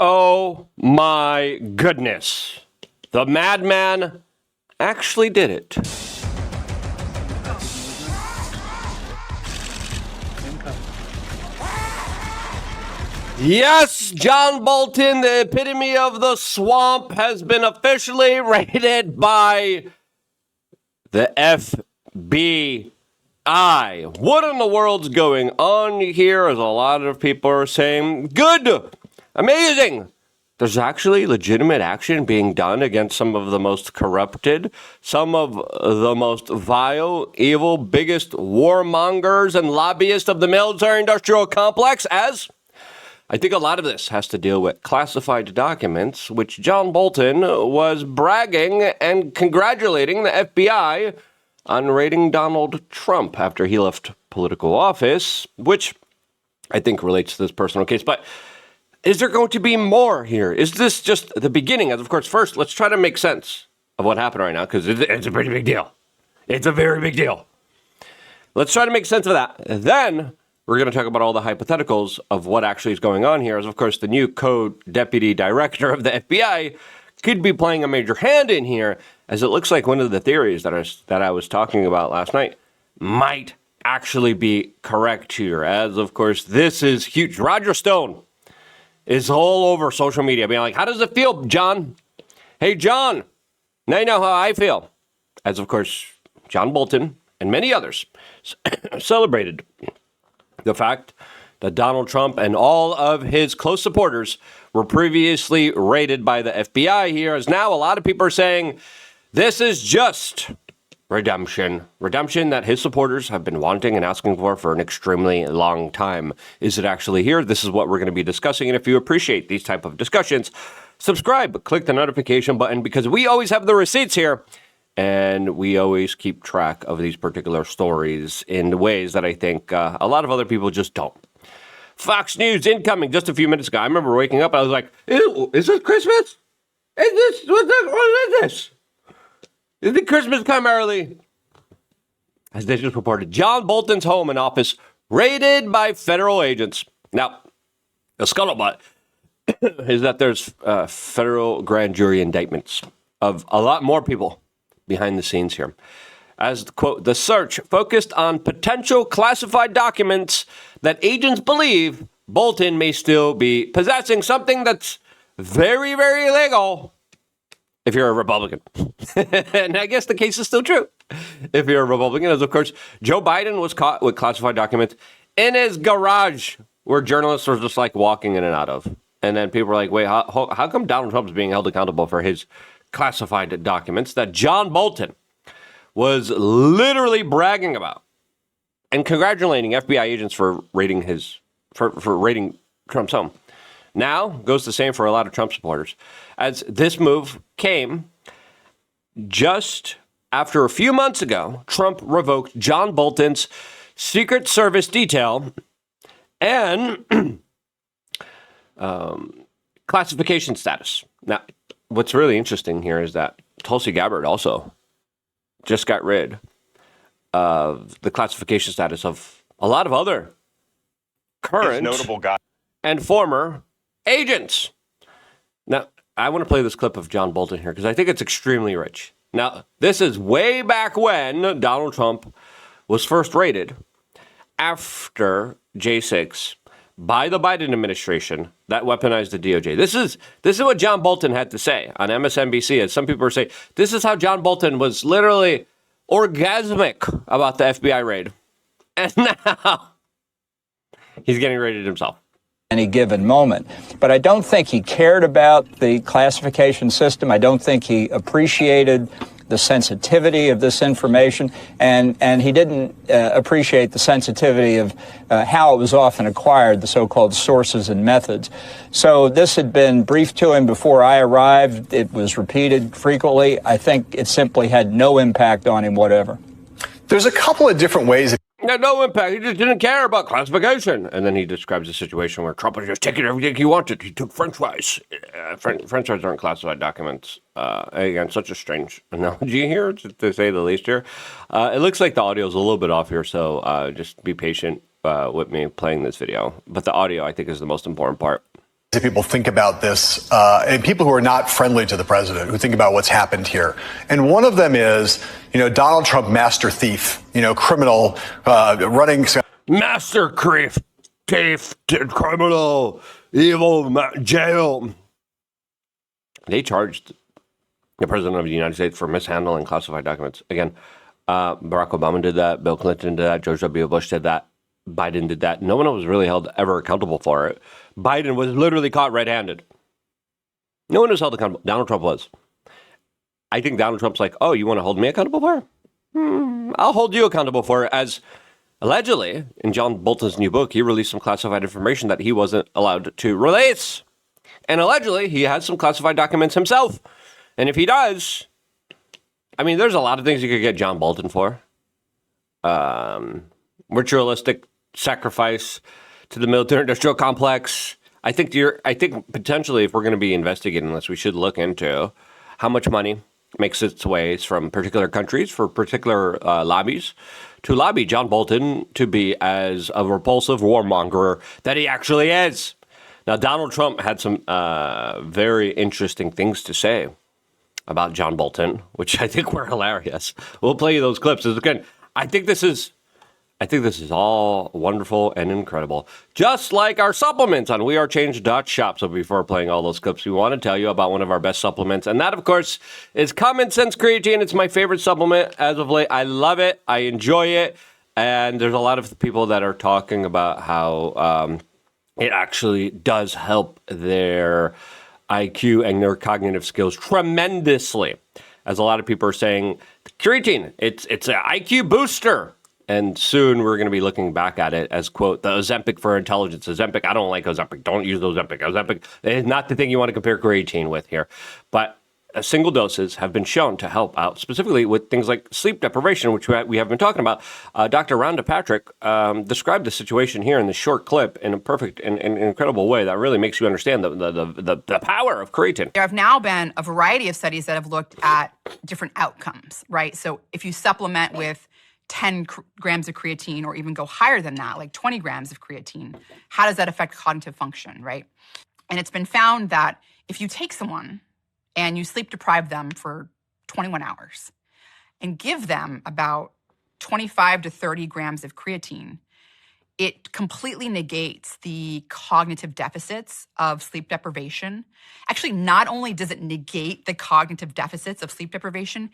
Oh my goodness. The madman actually did it. Yes, John Bolton, the epitome of the swamp, has been officially raided by the FBI. What in the world's going on here? As a lot of people are saying, good, amazing. There's actually legitimate action being done against some of the most corrupted, some of the most vile, evil, biggest warmongers and lobbyists of the military-industrial complex, as I think a lot of this has to deal with classified documents, which John Bolton was bragging and congratulating the FBI on raiding Donald Trump after he left political office, which I think relates to this personal case. But is there going to be more here? Is this just the beginning? Of course, first, let's try to make sense of what happened right now, because it's a pretty big deal. It's a very big deal. Let's try to make sense of that. Then we're going to talk about all the hypotheticals of what actually is going on here, as, of course, the new co-deputy director of the FBI could be playing a major hand in here, as it looks like one of the theories that I was talking about last night might actually be correct here, as, of course, this is huge. Roger Stone is all over social media being like, how does it feel, John? Hey, John, now you know how I feel. As, of course, John Bolton and many others celebrated the fact that Donald Trump and all of his close supporters were previously raided by the FBI here, as now a lot of people are saying this is just redemption that his supporters have been wanting and asking for an extremely long time. Is it actually here? This is what we're going to be discussing. And if you appreciate these type of discussions, subscribe, click the notification button, because we always have the receipts here. And we always keep track of these particular stories in ways that I think a lot of other people just don't. Fox News incoming just a few minutes ago. I remember waking up and I was like, ew, is this Christmas? What is this? Is it Christmas come early? As they just reported, John Bolton's home and office raided by federal agents. Now, the scuttlebutt is that there's federal grand jury indictments of a lot more people behind the scenes here. As, quote, the search focused on potential classified documents that agents believe Bolton may still be possessing, something that's very, very illegal if you're a Republican. And I guess the case is still true if you're a Republican, as, of course, Joe Biden was caught with classified documents in his garage, where journalists were just like walking in and out of. And then people were like, wait, how come Donald Trump is being held accountable for his classified documents that John Bolton was literally bragging about and congratulating FBI agents for raiding raiding Trump's home? Now goes the same for a lot of Trump supporters, as this move came just after a few months ago, Trump revoked John Bolton's Secret Service detail and classification status. Now, what's really interesting here is that Tulsi Gabbard also just got rid of the classification status of a lot of other current notable guys and former agents. Now, I want to play this clip of John Bolton here because I think it's extremely rich. Now, this is way back when Donald Trump was first raided after J6 by the Biden administration that weaponized the DOJ. This is what John Bolton had to say on MSNBC, as some people are saying, this is how John Bolton was literally orgasmic about the FBI raid. And now he's getting raided himself. Any given moment. But I don't think he cared about the classification system. I don't think he appreciated the sensitivity of this information, and he didn't appreciate the sensitivity of how it was often acquired, the so-called sources and methods. So this had been briefed to him before I arrived. It was repeated frequently. I think it simply had no impact on him whatever. There's a couple of different ways. No impact. He just didn't care about classification. And then he describes a situation where Trump was just taking everything he wanted. He took French fries. French fries aren't classified documents. Again, such a strange analogy here, to say the least here. It looks like the audio is a little bit off here, so just be patient with me playing this video. But the audio, I think, is the most important part. People think about this, and people who are not friendly to the president, who think about what's happened here. And one of them is, Donald Trump, master thief, criminal, running. Master thief, criminal, evil, jail. They charged the president of the United States for mishandling classified documents. Again, Barack Obama did that. Bill Clinton did that. George W. Bush did that. Biden did that. No one was really held ever accountable for it. Biden was literally caught red-handed. No one was held accountable. Donald Trump was. I think Donald Trump's like, oh, you want to hold me accountable for it? I'll hold you accountable for it. As allegedly, in John Bolton's new book, he released some classified information that he wasn't allowed to release. And allegedly, he has some classified documents himself. And if he does, I mean, there's a lot of things you could get John Bolton for. Ritualistic sacrifice to the military-industrial complex. I think potentially, if we're going to be investigating this, we should look into how much money makes its ways from particular countries for particular lobbies to lobby John Bolton to be as a repulsive warmonger that he actually is. Now, Donald Trump had some very interesting things to say about John Bolton, which I think were hilarious. We'll play you those clips. Again, I think this is all wonderful and incredible. Just like our supplements on wearechange.shop. So before playing all those clips, we want to tell you about one of our best supplements. And that, of course, is Common Sense Creatine. It's my favorite supplement as of late. I love it. I enjoy it. And there's a lot of people that are talking about how it actually does help their IQ and their cognitive skills tremendously. As a lot of people are saying, creatine, it's an IQ booster. And soon we're going to be looking back at it as, quote, the Ozempic for intelligence. Ozempic, I don't like Ozempic. Don't use Ozempic. Ozempic is not the thing you want to compare creatine with here. But single doses have been shown to help out, specifically with things like sleep deprivation, which we have been talking about. Dr. Rhonda Patrick described the situation here in this short clip in a perfect and incredible way that really makes you understand the power of creatine. There have now been a variety of studies that have looked at different outcomes, right? So if you supplement with 10 grams of creatine or even go higher than that, like 20 grams of creatine, how does that affect cognitive function, right? And it's been found that if you take someone and you sleep deprive them for 21 hours and give them about 25 to 30 grams of creatine, it completely negates the cognitive deficits of sleep deprivation. Actually, not only does it negate the cognitive deficits of sleep deprivation,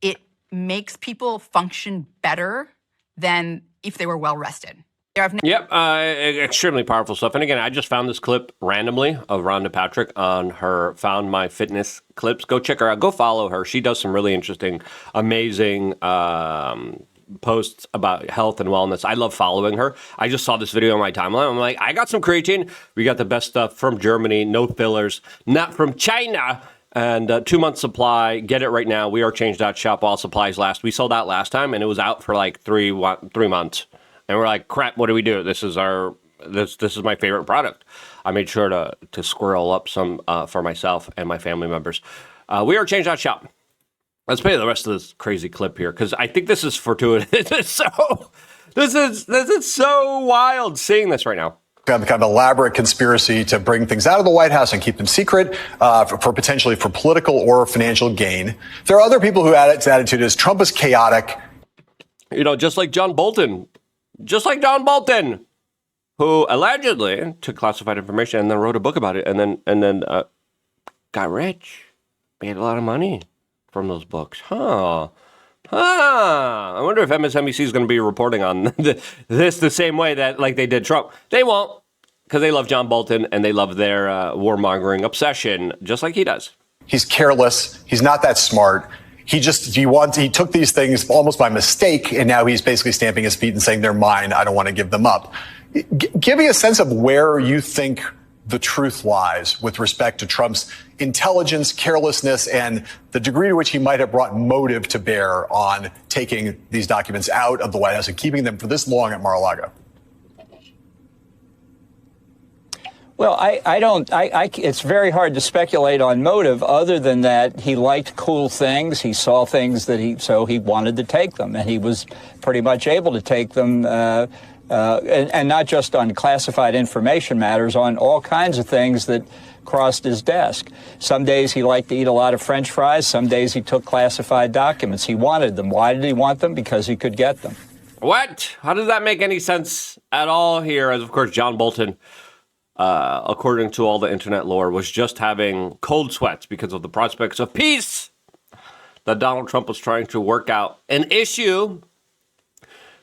it makes people function better than if they were well rested. Yep, extremely powerful stuff. And again, I just found this clip randomly of Rhonda Patrick on her Found My Fitness clips. Go check her out. Go follow her. She does some really interesting, amazing posts about health and wellness. I love following her. I just saw this video on my timeline. I'm like, I got some creatine. We got the best stuff from Germany. No fillers. Not from China. And 2 month supply. Get it right now. wearechange.shop while supplies last. We sold out last time, and it was out for like three months. And we're like, crap, what do we do? This is my favorite product. I made sure to squirrel up some for myself and my family members. wearechange.shop. Let's play the rest of this crazy clip here, because I think this is fortuitous. This is so wild seeing this right now. Kind of elaborate conspiracy to bring things out of the White House and keep them secret for potentially for political or financial gain. There are other people who attitude is Trump is chaotic. Just like John Bolton, who allegedly took classified information and then wrote a book about it and then got rich, made a lot of money from those books. I wonder if MSNBC is going to be reporting on this the same way that like they did Trump. They won't, because they love John Bolton and they love their warmongering obsession, just like he does. He's careless. He's not that smart. He took these things almost by mistake, and now he's basically stamping his feet and saying they're mine. I don't want to give them up. Give me a sense of where you think the truth lies with respect to Trump's intelligence, carelessness, and the degree to which he might have brought motive to bear on taking these documents out of the White House and keeping them for this long at Mar-a-Lago. Well, it's very hard to speculate on motive other than that he liked cool things. He saw things so he wanted to take them, and he was pretty much able to take them and not just on classified information matters, on all kinds of things that crossed his desk. Some days he liked to eat a lot of French fries. Some days he took classified documents. He wanted them. Why did he want them? Because he could get them. What? How does that make any sense at all here? As, of course, John Bolton, according to all the internet lore, was just having cold sweats because of the prospects of peace that Donald Trump was trying to work out. An issue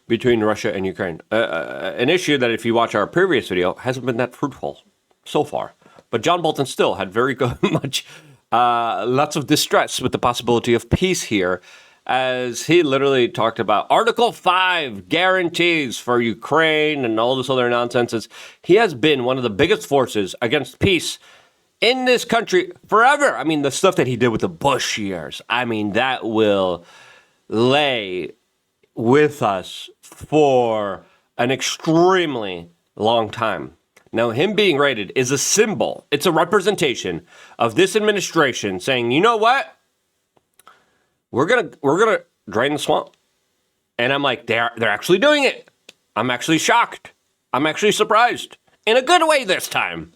between Russia and Ukraine. An issue that, if you watch our previous video, hasn't been that fruitful so far. But John Bolton still had very much, lots of distress with the possibility of peace here, as he literally talked about Article 5 guarantees for Ukraine and all this other nonsense. He has been one of the biggest forces against peace in this country forever. I mean, the stuff that he did with the Bush years, I mean, that will lay with us for an extremely long time. Now, him being raided is a symbol. It's a representation of this administration saying, you know what? We're gonna drain the swamp. And I'm like, they're actually doing it. I'm actually shocked. I'm actually surprised. In a good way this time.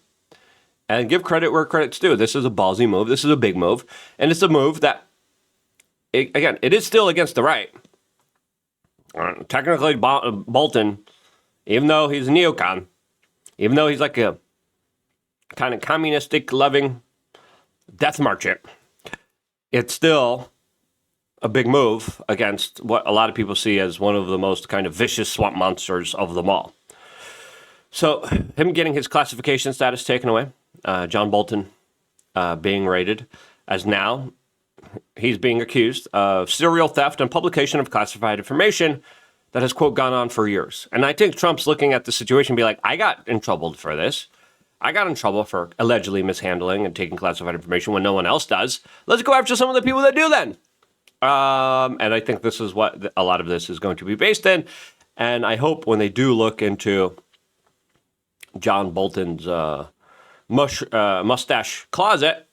And give credit where credit's due. This is a ballsy move. This is a big move. And it's a move that, again, it is still against the right. Technically, Bolton, even though he's a neocon, even though he's like a kind of communistic loving death marchant, it's still a big move against what a lot of people see as one of the most kind of vicious swamp monsters of them all. So him getting his classification status taken away, John Bolton being raided, as now he's being accused of serial theft and publication of classified information that has, quote, gone on for years. And I think Trump's looking at the situation and be like, I got in trouble for this. I got in trouble for allegedly mishandling and taking classified information when no one else does. Let's go after some of the people that do then. And I think this is what a lot of this is going to be based in. And I hope when they do look into John Bolton's mustache closet,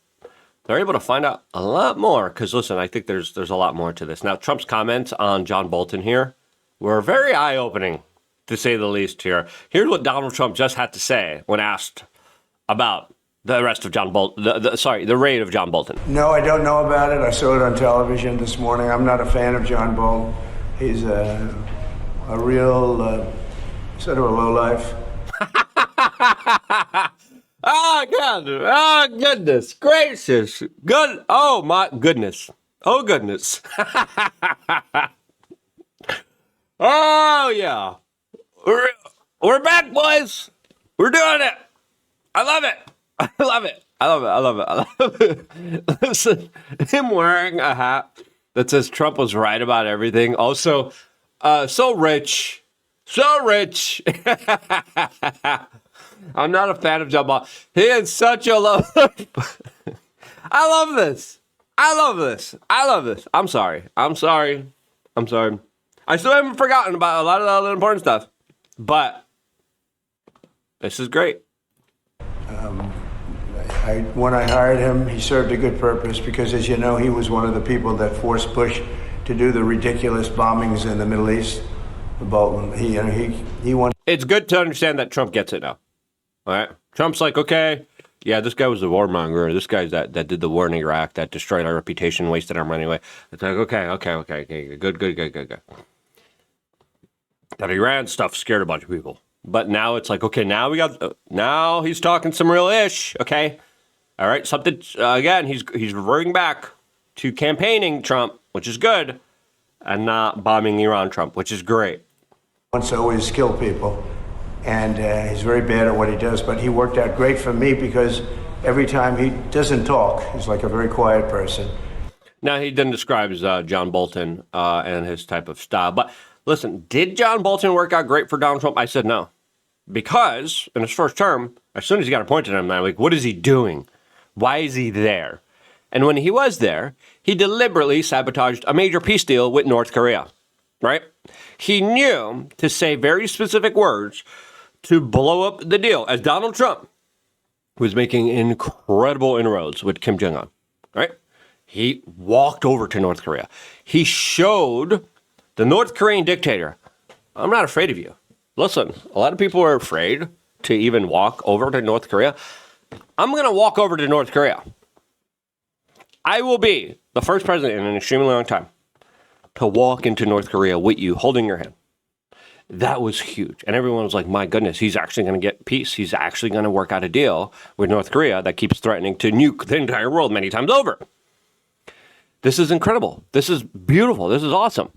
they're able to find out a lot more. Because listen, I think there's a lot more to this. Now, Trump's comments on John Bolton here were very eye-opening, to say the least here. Here's what Donald Trump just had to say when asked about the arrest of John Bolton, the raid of John Bolton. No, I don't know about it. I saw it on television this morning. I'm not a fan of John Bolton. He's a real sort of a lowlife. Oh, God. Oh, goodness gracious. Good. Oh, my goodness. Oh, goodness. Oh, yeah. We're back, boys. We're doing it. I love it. I love it. I love it. I love it. I love it. Listen, him wearing a hat that says Trump was right about everything. Also, so rich. So rich. I'm not a fan of John Bolton. He is such a love. I love this. I love this. I love this. I'm sorry. I'm sorry. I'm sorry. I still haven't forgotten about a lot of the other important stuff. But this is great. When I hired him, he served a good purpose because, as you know, he was one of the people that forced Bush to do the ridiculous bombings in the Middle East. Bolton, he wanted. It's good to understand that Trump gets it now. All right, Trump's like, okay, yeah, this guy was the warmonger. This guy that did the war in Iraq, that destroyed our reputation, wasted our money away. It's like, okay, good. That Iran stuff scared a bunch of people. But now it's like, okay, now he's talking some real ish, okay? All right, something, again, he's reverting back to campaigning Trump, which is good, and not bombing Iran Trump, which is great. Wants to always kill people, and he's very bad at what he does, but he worked out great for me because every time he doesn't talk, he's like a very quiet person. Now, he then describes John Bolton and his type of style, but listen, did John Bolton work out great for Donald Trump? I said no. Because in his first term, as soon as he got appointed, I'm like, what is he doing? Why is he there? And when he was there, he deliberately sabotaged a major peace deal with North Korea, right? He knew to say very specific words to blow up the deal, as Donald Trump was making incredible inroads with Kim Jong-un, right? He walked over to North Korea. He showed the North Korean dictator, I'm not afraid of you. listen, a lot of people are afraid to even walk over to North Korea. I'm going to walk over to North Korea. I will be the first president in an extremely long time to walk into North Korea with you holding your hand. That was huge. And everyone was like, my goodness, he's actually going to get peace. He's actually going to work out a deal with North Korea that keeps threatening to nuke the entire world many times over. This is incredible. This is beautiful. This is awesome.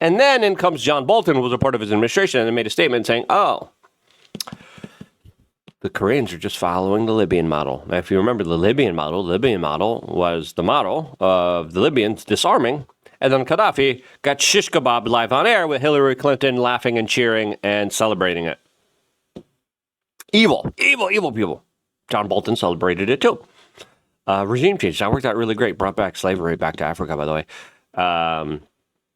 And then in comes John Bolton, who was a part of his administration, and made a statement saying, oh, the Koreans are just following the Libyan model. Now, if you remember the Libyan model was the model of the Libyans disarming, and then Gaddafi got shish kebab live on air with Hillary Clinton laughing and cheering and celebrating it. Evil people. John Bolton celebrated it too. Regime change. That worked out really great. Brought back slavery back to Africa, by the way.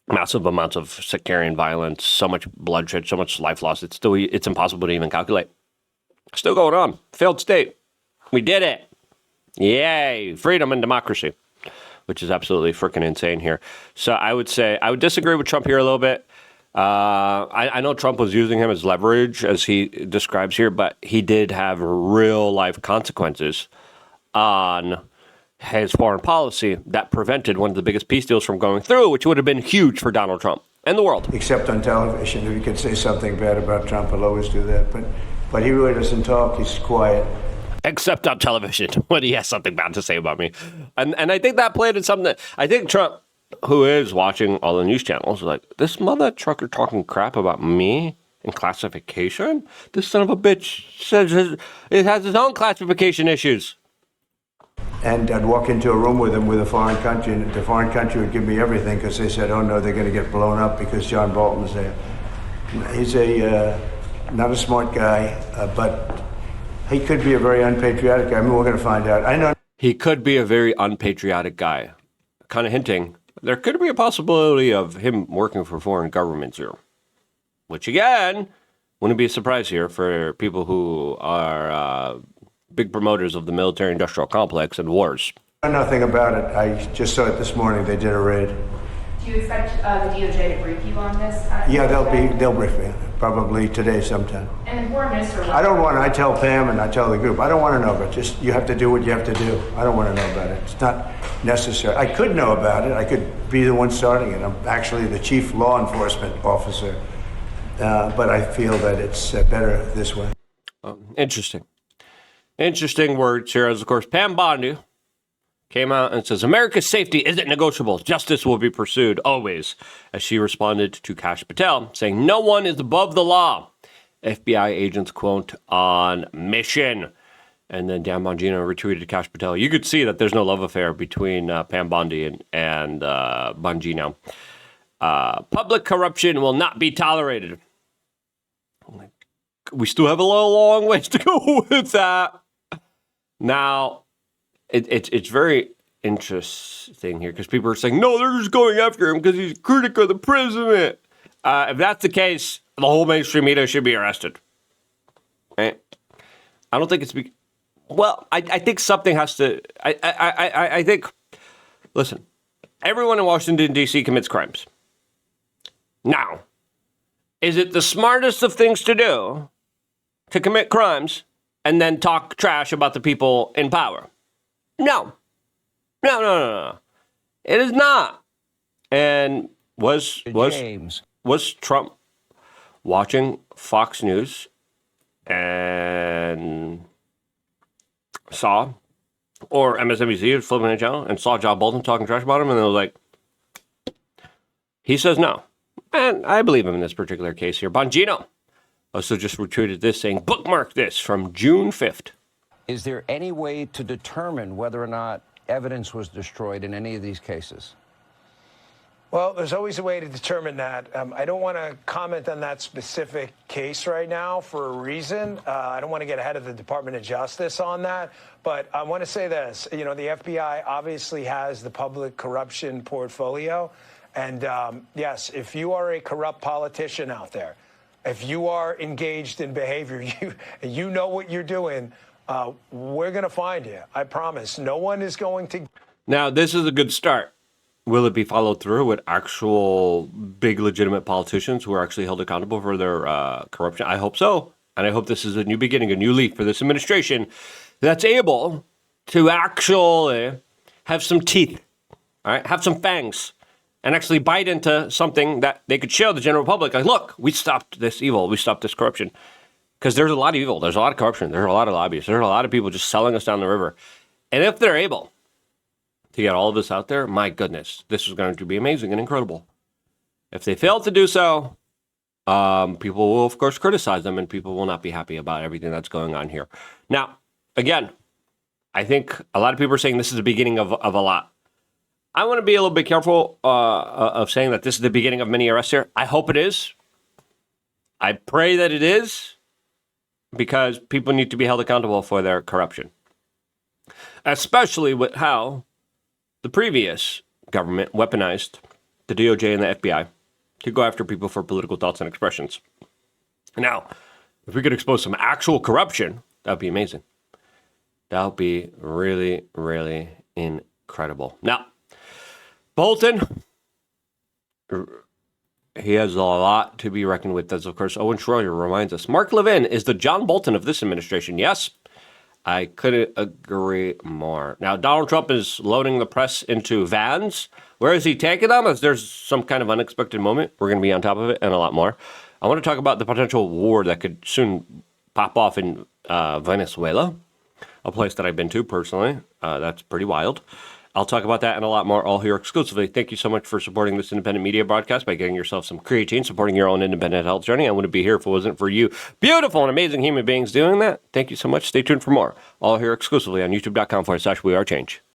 Massive amounts of sectarian violence, so much bloodshed, so much life loss. It's impossible to even calculate. Still going on. Failed state. We did it. Yay. Freedom and democracy, which is absolutely freaking insane here. So I would say I would disagree with Trump here a little bit. I know Trump was using him as leverage, as he describes here, but he did have real life consequences on his foreign policy that prevented one of the biggest peace deals from going through, which would have been huge for Donald Trump and the world. Except on television. If you could say something bad about Trump, he'll always do that. But he really doesn't talk. He's quiet. Except on television when he has something bad to say about me. And I think that played in something that I think Trump, who is watching all the news channels, is like, this mother trucker talking crap about me in classification? This son of a bitch says it has its own classification issues. And I'd walk into a room with him with a foreign country, and the foreign country would give me everything because they said, oh no, they're going to get blown up because John Bolton's there. He's not a smart guy, but he could be a very unpatriotic guy. I mean, we're going to find out. I know he could be a very unpatriotic guy, kind of hinting there could be a possibility of him working for foreign governments here, which again wouldn't be a surprise here for people who are big promoters of the military-industrial complex and wars. I know nothing about it. I just saw it this morning. They did a raid. Do you expect the DOJ to brief you on this? Yeah, they'll brief me probably today sometime. And the foreign minister. I tell Pam and I tell the group, I don't want to know, but just you have to do what you have to do. I don't want to know about it. It's not necessary. I could know about it. I could be the one starting it. I'm actually the chief law enforcement officer, but I feel that it's better this way. Interesting words here, as of course Pam Bondi came out and says, America's safety isn't negotiable. Justice will be pursued always, as she responded to Kash Patel, saying no one is above the law. FBI agents, quote, on mission. And then Dan Bongino retweeted Kash Patel. You could see that there's no love affair between Pam Bondi and Bongino. Public corruption will not be tolerated. We still have a long ways to go with that. Now, it's very interesting here because people are saying, no, they're just going after him because he's a critic of the president. If that's the case, the whole mainstream media should be arrested. Right? I don't think it's... I think something has to... I think... Listen, everyone in Washington, D.C. commits crimes. Now, is it the smartest of things to do to commit crimes and then talk trash about the people in power? No. It is not. And was Trump watching Fox News and saw, or MSNBC was flipping a channel and saw John Bolton talking trash about him, and it was like, he says no. And I believe him in this particular case here. Bongino also just retweeted this saying, bookmark this from June 5th. Is there any way to determine whether or not evidence was destroyed in any of these cases? Well, there's always a way to determine that. I don't want to comment on that specific case right now for a reason. I don't want to get ahead of the Department of Justice on that. But I want to say this. You know, the FBI obviously has the public corruption portfolio. And yes, if you are a corrupt politician out there, if you are engaged in behavior, you know what you're doing, we're going to find you. I promise. No one is going to. Now, this is a good start. will it be followed through with actual big legitimate politicians who are actually held accountable for their corruption? I hope so. And I hope this is a new beginning, a new leaf for this administration that's able to actually have some teeth, all right, have some fangs, and actually bite into something that they could show the general public. Like, look, we stopped this evil. We stopped this corruption. Because there's a lot of evil. There's a lot of corruption. There's a lot of lobbyists. There's a lot of people just selling us down the river. And if they're able to get all of this out there, my goodness, this is going to be amazing and incredible. If they fail to do so, people will, of course, criticize them, and people will not be happy about everything that's going on here. Now, again, I think a lot of people are saying this is the beginning of a lot. I want to be a little bit careful of saying that this is the beginning of many arrests here. I hope it is. I pray that it is, because people need to be held accountable for their corruption, especially with how the previous government weaponized the DOJ and the FBI to go after people for political thoughts and expressions. Now, if we could expose some actual corruption, that would be amazing. That would be really, really incredible. Now, Bolton, he has a lot to be reckoned with, as of course Owen Schroyer reminds us. Mark Levin is the John Bolton of this administration. Yes, I couldn't agree more. Now, Donald Trump is loading the press into vans. Where is he taking them? If there's some kind of unexpected moment, we're going to be on top of it and a lot more. I want to talk about the potential war that could soon pop off in Venezuela, a place that I've been to personally. That's pretty wild. I'll talk about that and a lot more all here exclusively. Thank you so much for supporting this independent media broadcast by getting yourself some creatine, supporting your own independent health journey. I wouldn't be here if it wasn't for you beautiful and amazing human beings doing that. Thank you so much. Stay tuned for more all here exclusively on youtube.com/wearechange.